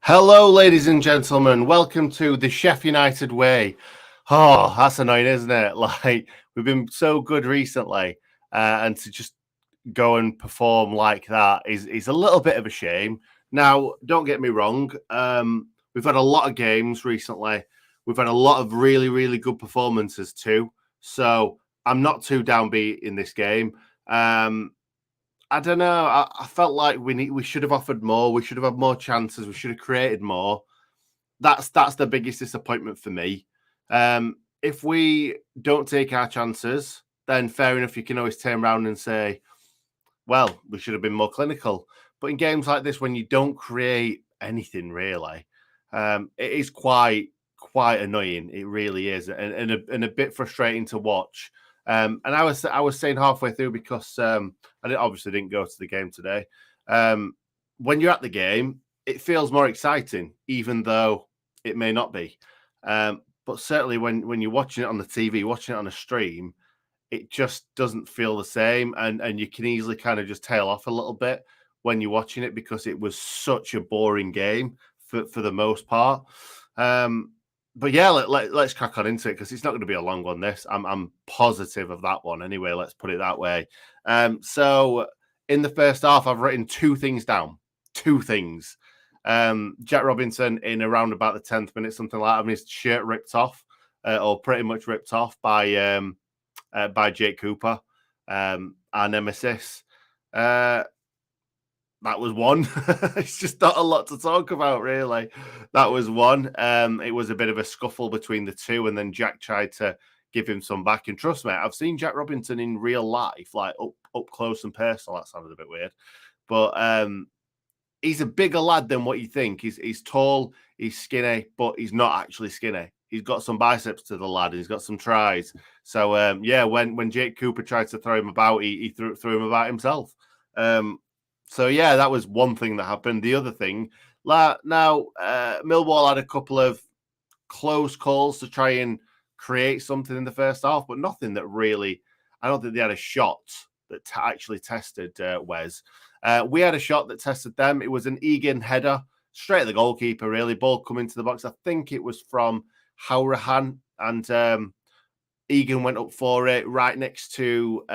Hello, ladies and gentlemen. Welcome to the Sheff United way. Oh, that's annoying, isn't it? Like, we've been so good recently, and to just go and perform like that is a little bit of a shame. Now, don't get me wrong. We've had a lot of games recently. We've had a lot of really, really good performances too. So I'm not too downbeat in this game. I don't know. I felt like we should have offered more. We should have had more chances. We should have created more. That's the biggest disappointment for me. If we don't take our chances, then fair enough. You can always turn around and say, "Well, we should have been more clinical." But in games like this, when you don't create anything really, it is quite annoying. It really is, and a bit frustrating to watch. And I was saying halfway through because obviously didn't go to the game today. When you're at the game, it feels more exciting, even though it may not be. But certainly when you're watching it on the TV, watching it on a stream, it just doesn't feel the same, and you can easily kind of just tail off a little bit when you're watching it because it was such a boring game for the most part. But yeah, let's crack on into it because it's not going to be a long one. This I'm positive of that one. Anyway, let's put it that way. So in the first half, I've written two things down. Two things. Jack Robinson in around about the 10th minute, something like that, having his shirt ripped off, or pretty much ripped off by Jake Cooper, our nemesis. That was one. It's just not a lot to talk about, really. That was one. It was a bit of a scuffle between the two, and then Jack tried to give him some back. And trust me, I've seen Jack Robinson in real life, like up close and personal. That sounded a bit weird, but he's a bigger lad than what you think. He's tall, he's skinny, but he's not actually skinny. He's got some biceps to the lad, and he's got some tries. So yeah, when Jake Cooper tried to throw him about, he threw him about himself. So yeah, that was one thing that happened. The other thing, now Millwall had a couple of close calls to try and create something in the first half, but nothing that really. I don't think they had a shot that actually tested Wes. We had a shot that tested them. It was an Egan header straight at the goalkeeper. Really, ball coming to the box. I think it was from Howrahan, and Egan went up for it right next to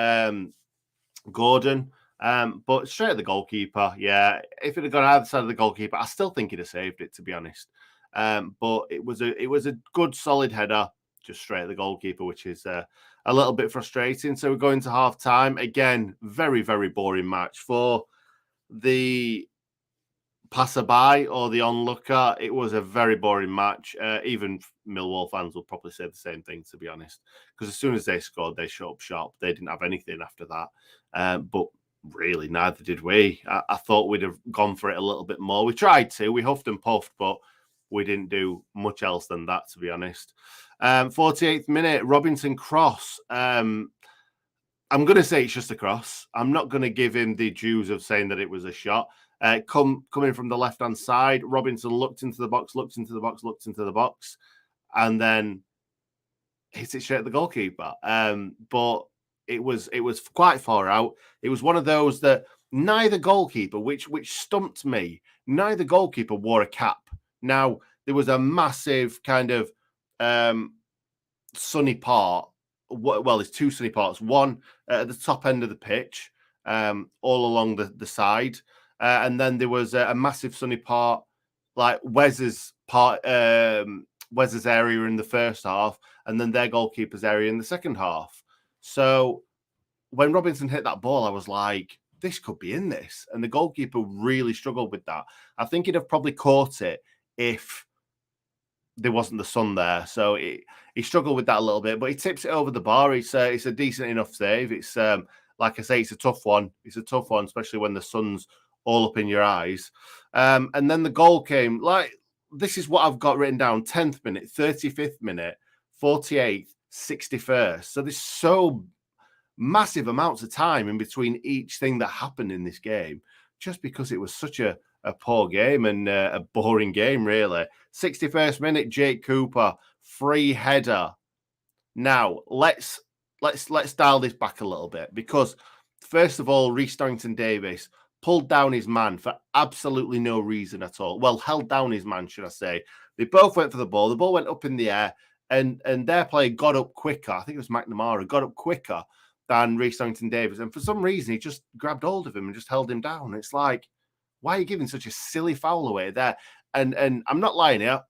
Gordon. But straight at the goalkeeper, yeah. If it had gone either side of the goalkeeper, I still think he'd have saved it, to be honest. But it was a good solid header, just straight at the goalkeeper, which is a little bit frustrating. So we're going to half time again. Very, very boring match for the passerby or the onlooker. It was a very boring match. Even Millwall fans will probably say the same thing, to be honest, because as soon as they scored, they shut up shop. They didn't have anything after that. But really, neither did we. I thought we'd have gone for it a little bit more. We tried to. We huffed and puffed, but we didn't do much else than that, to be honest. 48th minute, Robinson cross. I'm going to say it's just a cross. I'm not going to give him the dues of saying that it was a shot. Coming from the left-hand side, Robinson looked into the box, and then hits it straight at the goalkeeper. But it was quite far out. It was one of those that neither goalkeeper, which stumped me, neither goalkeeper wore a cap. Now, there was a massive kind of sunny part. Well, there's two sunny parts. One at the top end of the pitch, all along the side. And then there was a massive sunny part, like Wes's part, Wes's area in the first half, and then their goalkeeper's area in the second half. So when Robinson hit that ball, I was like, this could be in this. And the goalkeeper really struggled with that. I think he'd have probably caught it if there wasn't the sun there. So he struggled with that a little bit, but he tips it over the bar. It's a decent enough save. It's like I say, it's a tough one. It's a tough one, especially when the sun's all up in your eyes. And then the goal came. Like, this is what I've got written down: 10th minute, 35th minute, 48th, 61st. So there's so massive amounts of time in between each thing that happened in this game, just because it was such a poor game and a boring game, really. 61st minute, Jake Cooper, free header. Now, let's dial this back a little bit, because first of all, Rhys Darrington Davies pulled down his man for absolutely no reason at all. Well, held down his man, should I say. They both went for the ball. The ball went up in the air, and their player got up quicker. I think it was McNamara, got up quicker than 𝐍𝐸 And for some reason, he just grabbed hold of him and just held him down. It's like, why are you giving such a silly foul away there? And I'm not lying here.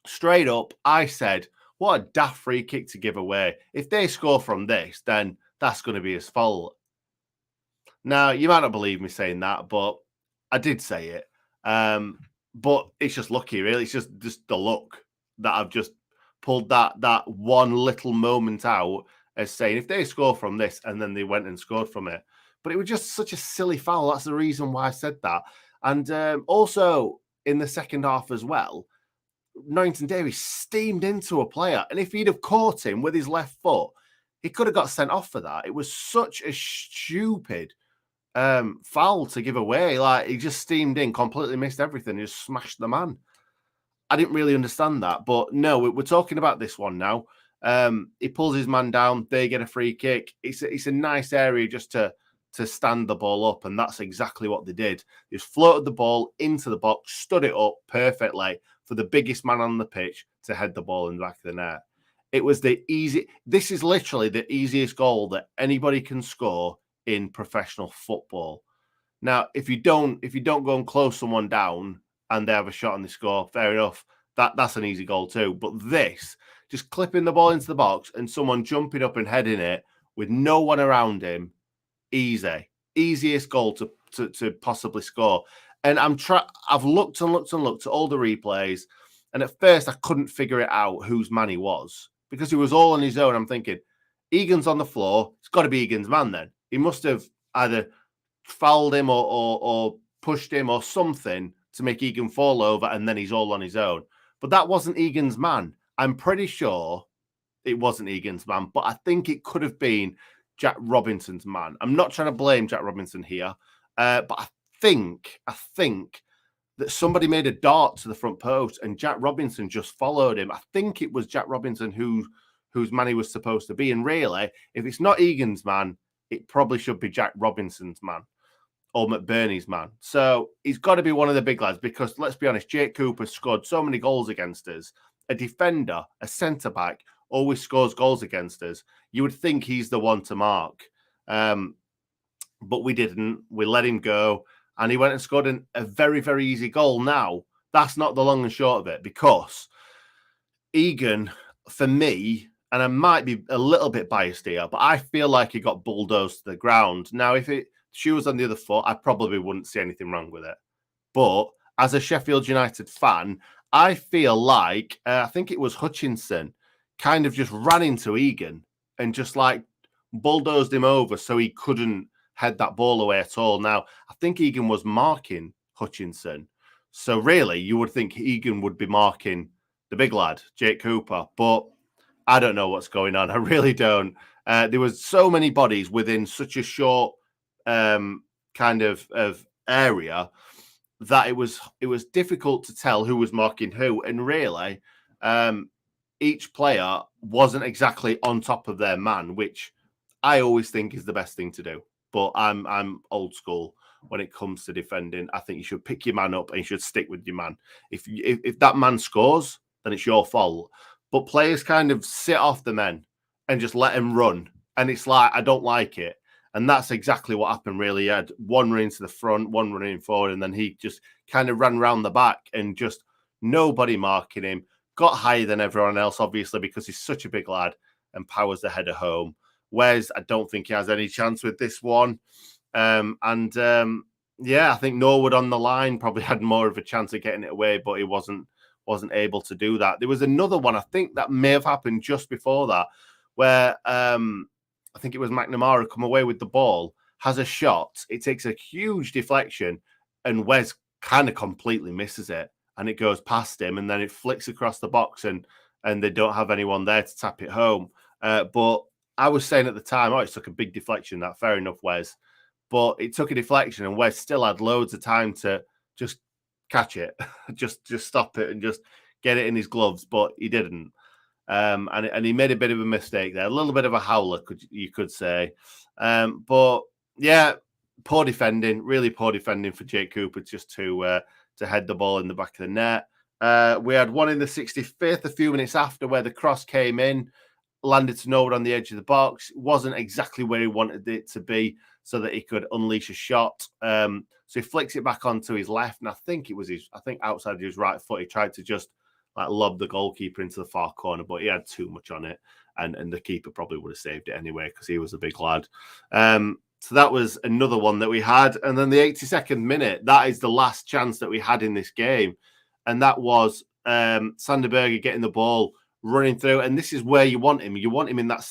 Straight up, I said, what a daft free kick to give away. If they score from this, then that's going to be his fault. Now, you might not believe me saying that, but I did say it. But it's just lucky, really. It's just the luck that I've just pulled that one little moment out as saying, if they score from this, and then they went and scored from it. But it was just such a silly foul. That's the reason why I said that. And also, in the second half as well, Davies steamed into a player. And if he'd have caught him with his left foot, he could have got sent off for that. It was such a stupid foul to give away. Like, he just steamed in, completely missed everything, just smashed the man. I didn't really understand that. But no, we're talking about this one now. He pulls his man down. They get a free kick. It's a nice area just to stand the ball up, and that's exactly what they did. They just floated the ball into the box, stood it up perfectly for the biggest man on the pitch to head the ball in the back of the net. It was this is literally the easiest goal that anybody can score in professional football. Now, if you don't go and close someone down and they have a shot and they score, fair enough. That's an easy goal too. But this, just clipping the ball into the box and someone jumping up and heading it with no one around him, easiest goal to possibly score. And I've looked and looked and looked at all the replays, and at first I couldn't figure it out whose man he was because he was all on his own. I'm thinking, Egan's on the floor. It's got to be Egan's man then. He must have either fouled him or pushed him or something to make Egan fall over, and then he's all on his own. But that wasn't Egan's man. I'm pretty sure it wasn't Egan's man, but I think it could have been Jack Robinson's man. I'm not trying to blame Jack Robinson here, but I think that somebody made a dart to the front post and Jack Robinson just followed him. I think it was Jack Robinson whose man he was supposed to be. And really, if it's not Egan's man, it probably should be Jack Robinson's man or McBurney's man. So he's got to be one of the big lads because, let's be honest, Jake Cooper scored so many goals against us. A defender, a centre-back, always scores goals against us. You would think he's the one to mark. But we didn't. We let him go. And he went and scored a very, very easy goal. Now, that's not the long and short of it because Egan, for me, and I might be a little bit biased here, but I feel like he got bulldozed to the ground. Now, if shoe was on the other foot, I probably wouldn't see anything wrong with it. But as a Sheffield United fan, I feel like, I think it was Hutchinson, kind of just ran into Egan and just like bulldozed him over so he couldn't head that ball away at all. Now, I think Egan was marking Hutchinson. So really, you would think Egan would be marking the big lad, Jake Cooper. But I don't know what's going on. I really don't. There was so many bodies within such a short kind of area that it was difficult to tell who was marking who. And really, each player wasn't exactly on top of their man, which I always think is the best thing to do. But I'm old school when it comes to defending. I think you should pick your man up and you should stick with your man. If that man scores, then it's your fault. But players kind of sit off the men and just let him run. And it's like, I don't like it. And that's exactly what happened, really. He had one running to the front, one running forward, and then he just kind of ran around the back and just nobody marking him. Got higher than everyone else, obviously, because he's such a big lad and powers the header home. Wes, I don't think he has any chance with this one. Yeah, I think Norwood on the line probably had more of a chance of getting it away, but he wasn't able to do that. There was another one, I think, that may have happened just before that, where I think it was McNamara come away with the ball, has a shot, it takes a huge deflection, and Wes kind of completely misses it, and it goes past him, and then it flicks across the box, and they don't have anyone there to tap it home. But I was saying at the time, it took a big deflection, that, fair enough, Wes. But it took a deflection, and Wes still had loads of time to just catch it, just stop it and just get it in his gloves, but he didn't. And he made a bit of a mistake there, a little bit of a howler, you could say. But yeah, poor defending, really poor defending for Jake Cooper just to head the ball in the back of the net. We had one in the 65th, a few minutes after, where the cross came in, landed to Norwood on the edge of the box. It wasn't exactly where he wanted it to be so that he could unleash a shot. So he flicks it back onto his left, and I think outside of his right foot, he tried to just like lob the goalkeeper into the far corner, but he had too much on it, and the keeper probably would have saved it anyway because he was a big lad. So that was another one that we had. And then the 82nd minute, that is the last chance that we had in this game. And that was Sander Berge getting the ball, running through. And this is where you want him. You want him in that.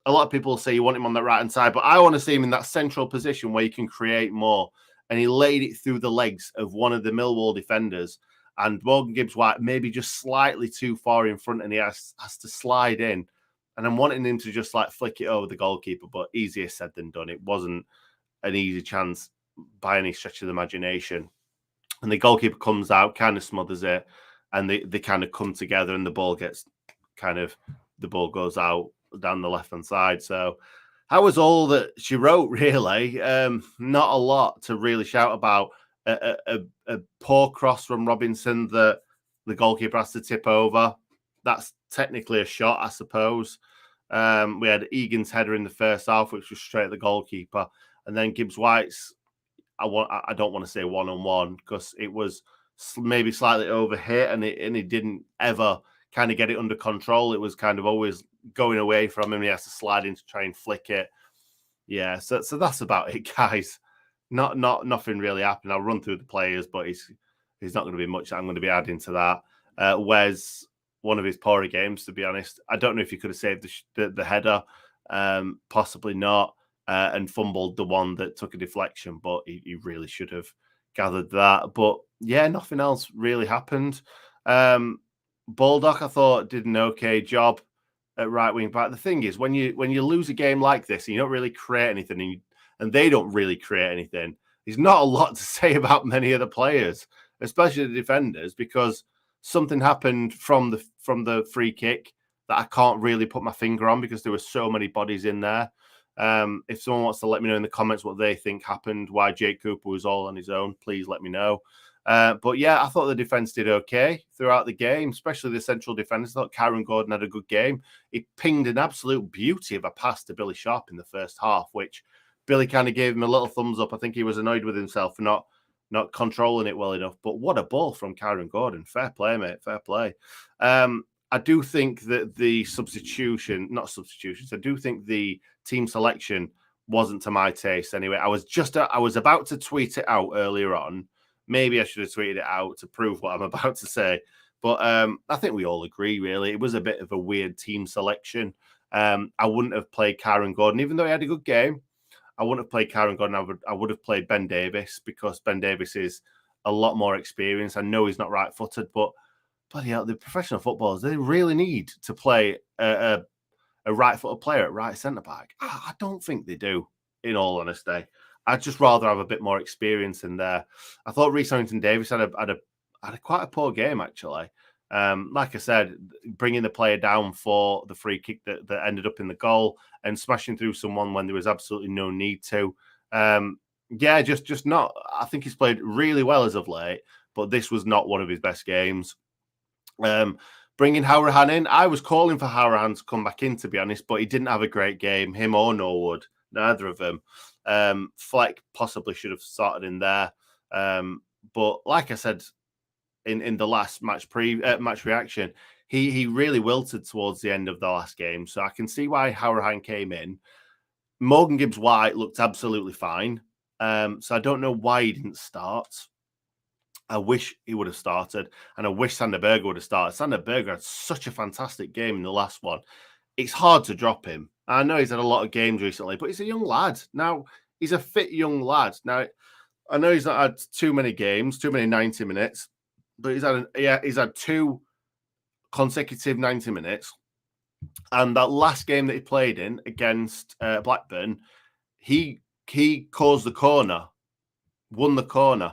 A lot of people say you want him on that right-hand side, but I want to see him in that central position where you can create more. And he laid it through the legs of one of the Millwall defenders. And Morgan Gibbs-White maybe just slightly too far in front, and he has to slide in. And I'm wanting him to just like flick it over the goalkeeper, but easier said than done. It wasn't an easy chance by any stretch of the imagination. And the goalkeeper comes out, kind of smothers it, and they kind of come together, and the ball goes out down the left-hand side. So that was all that she wrote, really. Not a lot to really shout about. A poor cross from Robinson that the goalkeeper has to tip over. That's technically a shot, I suppose. We had Egan's header in the first half, which was straight at the goalkeeper. And then Gibbs-White's, I don't want to say one-on-one because it was maybe slightly overhit and he didn't ever kind of get it under control. It was kind of always going away from him. He has to slide in to try and flick it. Yeah, so that's about it, guys. Nothing really happened. I'll run through the players, but he's not going to be much that I'm going to be adding to that. Wes, one of his poorer games, to be honest. I don't know if he could have saved the header. Possibly not. And fumbled the one that took a deflection, but he really should have gathered that. But yeah, nothing else really happened. Baldock, I thought, did an okay job at right wing back. The thing is, when you lose a game like this and you don't really create anything, and they don't really create anything, there's not a lot to say about many of the players, especially the defenders, because something happened from the free kick that I can't really put my finger on because there were so many bodies in there. If someone wants to let me know in the comments what they think happened, why Jake Cooper was all on his own, please let me know. But yeah, I thought the defence did okay throughout the game, especially the central defenders. I thought Kieran Gordon had a good game. He pinged an absolute beauty of a pass to Billy Sharp in the first half, which Billy kind of gave him a little thumbs up. I think he was annoyed with himself for not controlling it well enough. But what a ball from Kieran Gordon. Fair play, mate. Fair play. I do think that the I do think the team selection wasn't to my taste anyway. I was about to tweet it out earlier on. Maybe I should have tweeted it out to prove what I'm about to say. But I think we all agree, really. It was a bit of a weird team selection. I wouldn't have played Kieran Gordon, even though he had a good game. I wouldn't have played Kieran Gordon. I would have played Ben Davies because Ben Davies is a lot more experienced. I know he's not right-footed, but bloody hell, the professional footballers, they really need to play a right-footed player at right centre-back. I don't think they do, in all honesty. I'd just rather have a bit more experience in there. I thought Reece Harrington-Davies had quite a poor game, actually. Like I said, bringing the player down for the free kick that ended up in the goal and smashing through someone when there was absolutely no need to. Yeah, just not. I think he's played really well as of late, but this was not one of his best games. Bringing Howrahan in, I was calling for Howrahan to come back in, to be honest, but he didn't have a great game, him or Norwood, neither of them. Fleck possibly should have started in there. But like I said, in the last match reaction, he really wilted towards the end of the last game. So I can see why Howrahan came in. Morgan Gibbs-White looked absolutely fine. So I don't know why he didn't start. I wish he would have started, and I wish Sander Berge would have started. Sander Berge had such a fantastic game in the last one. It's hard to drop him. I know he's had a lot of games recently, but he's a young lad. Now, he's a fit young lad. Now, I know he's not had too many games, too many 90 minutes, but he's had 2 consecutive 90 minutes. And that last game that he played in against Blackburn, he caused the corner, won the corner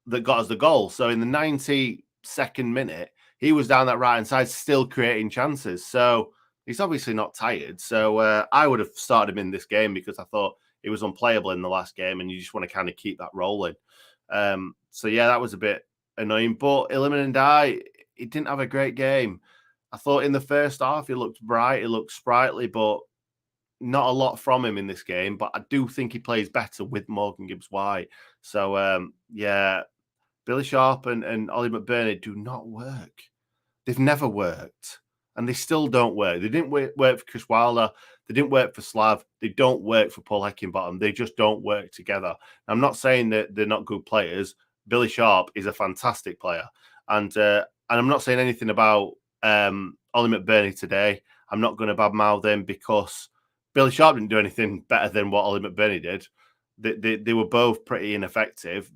that got us the goal. So in the 92nd minute, he was down that right-hand side still creating chances. So he's obviously not tired. So I would have started him in this game because I thought It was unplayable in the last game, and you just want to kind of keep that rolling. So yeah, that was a bit annoying. But 𝐍𝐸𝐵𝐿, he didn't have a great game. I thought in the first half he looked bright, he looked sprightly, but not a lot from him in this game. But I do think he plays better with Morgan Gibbs-White. So yeah, Billy Sharp and Ollie McBurnie do not work. They've never worked, and they still don't work. They didn't work for Chris Wilder. They didn't work for Slav. They don't work for Paul Heckingbottom. They just don't work together. I'm not saying that they're not good players. Billy Sharp is a fantastic player, and I'm not saying anything about Ollie McBurnie today. I'm not going to badmouth him because Billy Sharp didn't do anything better than what Ollie McBurnie did. They were both pretty ineffective.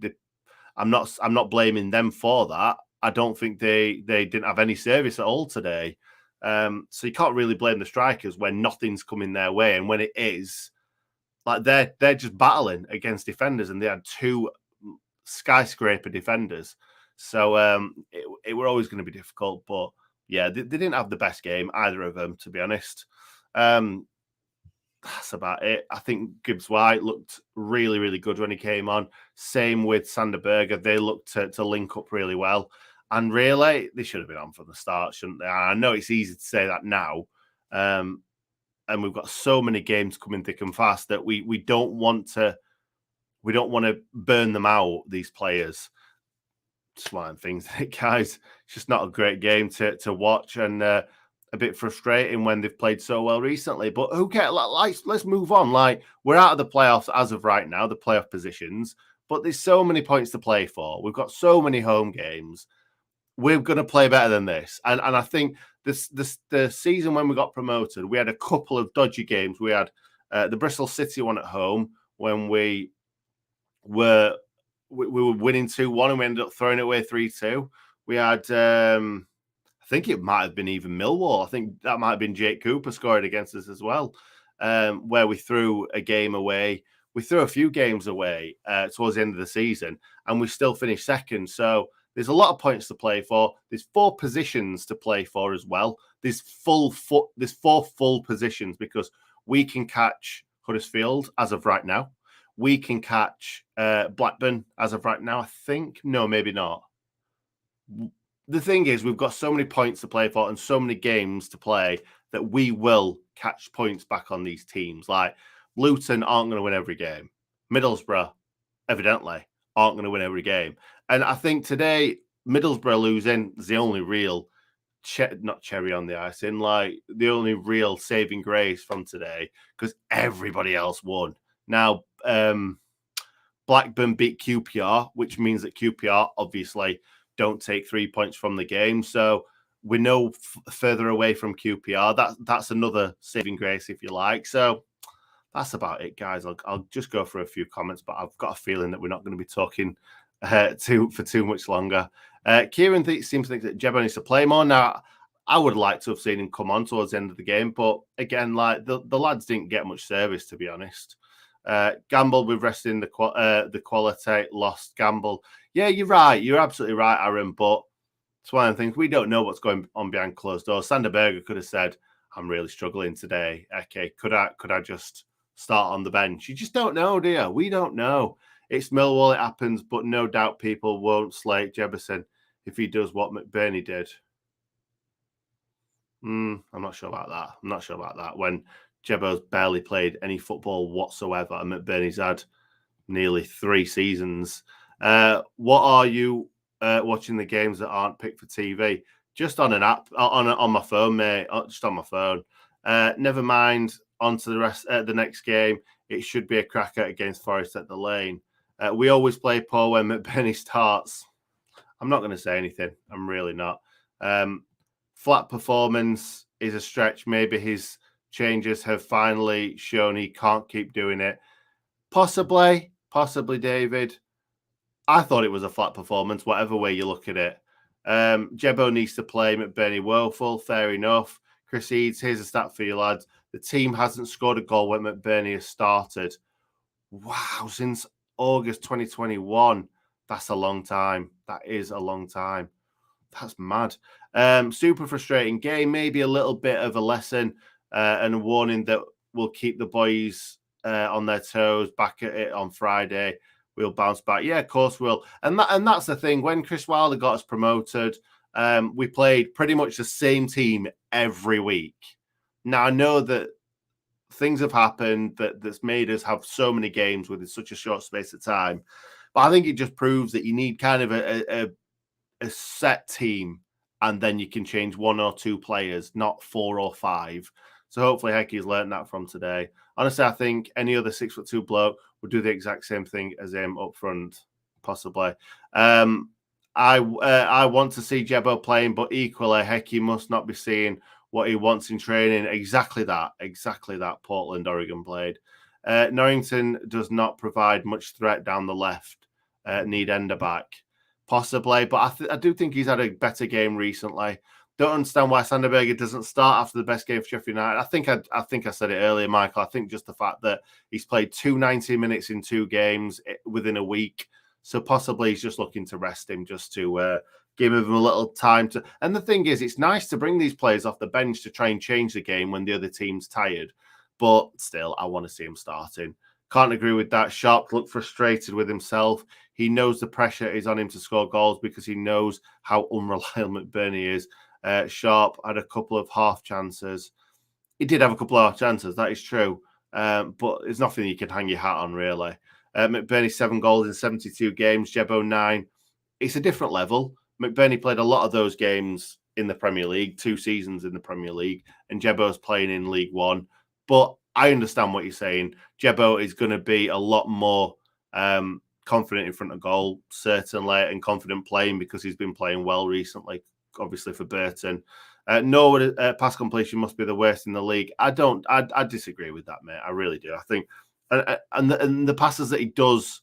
I'm not blaming them for that. I don't think they didn't have any service at all today. So you can't really blame the strikers when nothing's coming their way, and when it is, like they're just battling against defenders, and they had two skyscraper defenders. So it were always going to be difficult. But yeah, they didn't have the best game, either of them, to be honest. That's about it. I think Gibbs-White looked really, really good when he came on. Same with Sander Berger. They looked to link up really well. And really, they should have been on from the start, shouldn't they? I know it's easy to say that now. And we've got so many games coming thick and fast that we don't want to burn them out, these players. Just one of the things, guys. It's just not a great game to watch, and a bit frustrating when they've played so well recently. But who cares? Let's move on. Like, we're out of the playoffs as of right now, the playoff positions. But there's so many points to play for. We've got so many home games. We're going to play better than this. And I think the season when we got promoted, we had a couple of dodgy games. We had the Bristol City one at home when we were winning 2-1 and we ended up throwing it away 3-2. We had, I think it might have been even Millwall. I think that might have been Jake Cooper scored against us as well, where we threw a game away. We threw a few games away towards the end of the season, and we still finished second. So there's a lot of points to play for. There's 4 positions to play for as well. There's 4 full positions, because we can catch Huddersfield as of right now. We can catch Blackburn as of right now, I think. No, maybe not. The thing is, we've got so many points to play for and so many games to play that we will catch points back on these teams. Like, Luton aren't going to win every game. Middlesbrough, evidently, aren't going to win every game. And I think today, Middlesbrough losing is the only real, not cherry on the icing, like the only real saving grace from today, because everybody else won. Now, Blackburn beat QPR, which means that QPR obviously don't take 3 points from the game. So we're no further away from QPR. That's another saving grace, if you like. So that's about it, guys. I'll just go for a few comments, but I've got a feeling that we're not going to be talking for too much longer. Kieran seems to think that 𝐍𝐸𝐵𝐿 needs to play more. Now, I would like to have seen him come on towards the end of the game, but again, like the lads didn't get much service, to be honest. Gamble with resting the quality, lost Gamble. Yeah, you're right. You're absolutely right, Aaron. But it's one of the things, we don't know what's going on behind closed doors. Sander Berger could have said, "I'm really struggling today. Okay, could I just start on the bench?" You just don't know, do you? We don't know. It's Millwall, it happens, but no doubt people won't slate 𝐍𝐸𝐵𝐿 if he does what McBurnie did. I'm not sure about that. When 𝐍𝐸𝐵𝐿's barely played any football whatsoever, and McBurnie's had nearly 3 seasons. What are you watching the games that aren't picked for TV? Just on an app, on my phone, mate. Just on my phone. Never mind. On to the rest. The next game, it should be a cracker against Forest at the Lane. We always play poor when McBurnie starts. I'm not going to say anything. I'm really not. Flat performance is a stretch. Maybe his changes have finally shown he can't keep doing it. Possibly, David. I thought it was a flat performance, whatever way you look at it. 𝐍𝐸𝐵𝐿 needs to play McBurnie woeful. Fair enough. Chris Eads, here's a stat for you, lads. The team hasn't scored a goal when McBurnie has started. Wow, since August 2021. That's a long time. That is a long time. That's mad. Super frustrating game. Maybe a little bit of a lesson and a warning that will keep the boys on their toes, back at it on Friday. We'll bounce back. Yeah, of course we'll. And that's the thing. When Chris Wilder got us promoted, we played pretty much the same team every week. Now, I know that things have happened that's made us have so many games within such a short space of time. But I think it just proves that you need kind of a set team, and then you can change one or two players, not 4 or 5. So hopefully Hecky's learned that from today. Honestly, I think any other 6'2" bloke would do the exact same thing as him up front, possibly. I want to see Jebbo playing, but equally, Hecky must not be seeing what he wants in training. Exactly that. Portland, Oregon played. Norrington does not provide much threat down the left. Need Ender back. Possibly, but I do think he's had a better game recently. Don't understand why Sanderberger doesn't start after the best game for Sheffield United. I think I said it earlier, Michael. I think just the fact that he's played 90 minutes in 2 games within a week. So possibly he's just looking to rest him, just to give him a little time to. And the thing is, it's nice to bring these players off the bench to try and change the game when the other team's tired. But still, I want to see him starting. Can't agree with that. Sharp looked frustrated with himself. He knows the pressure is on him to score goals because he knows how unreliable McBurney is. Sharp had a couple of half chances. He did have a couple of half chances, that is true. But there's nothing you can hang your hat on, really. McBurney 7 goals in 72 games, Jebbo 9. It's a different level. McBurney played a lot of those games in the Premier League, 2 seasons in the Premier League, and Jebbo's playing in League One. But I understand what you're saying. Jebbo is going to be a lot more confident in front of goal, certainly, and confident playing because he's been playing well recently, obviously, for Burton. Norwood pass completion must be the worst in the league. I disagree with that, mate. I really do. I think, and the passes that he does,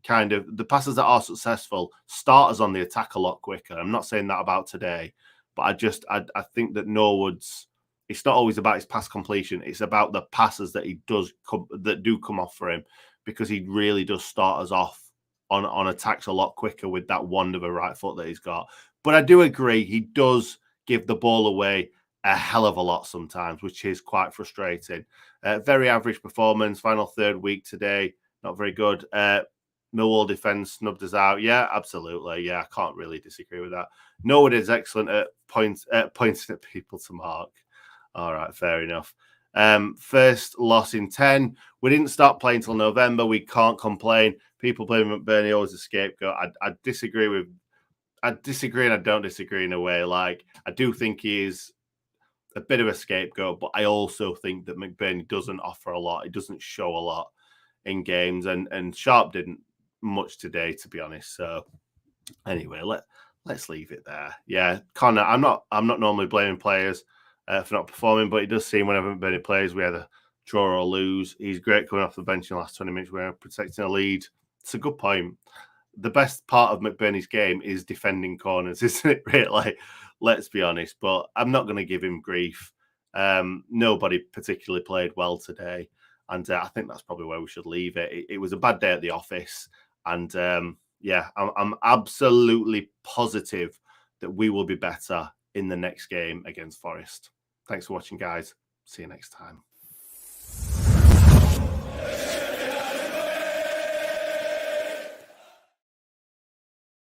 the passes that are successful, start us on the attack a lot quicker. I'm not saying that about today, but I think that Norwood's. It's not always about his pass completion. It's about the passes that he does that do come off for him, because he really does start us off on attacks a lot quicker with that wand of a right foot that he's got. But I do agree, he does give the ball away a hell of a lot sometimes, which is quite frustrating. Very average performance. Final third week today, not very good. Millwall defence snubbed us out. Yeah, absolutely. Yeah, I can't really disagree with that. Norwood is excellent at pointing at people to mark. All right, fair enough. First loss in 10. We didn't start playing till November. We can't complain. People blaming McBurney always a scapegoat. I disagree and I don't disagree in a way. Like, I do think he is a bit of a scapegoat, but I also think that McBurney doesn't offer a lot. He doesn't show a lot in games, and Sharp didn't much today, to be honest. So anyway, let's leave it there. Yeah, Connor, I'm not normally blaming players for not performing, but it does seem whenever McBurney plays, we either draw or lose. He's great coming off the bench in the last 20 minutes. We're protecting a lead. It's a good point. The best part of McBurney's game is defending corners, isn't it, really? Let's be honest. But I'm not going to give him grief. Nobody particularly played well today. And I think that's probably where we should leave it. It was a bad day at the office. And yeah, I'm absolutely positive that we will be better in the next game against Forest. Thanks for watching, guys. See you next time.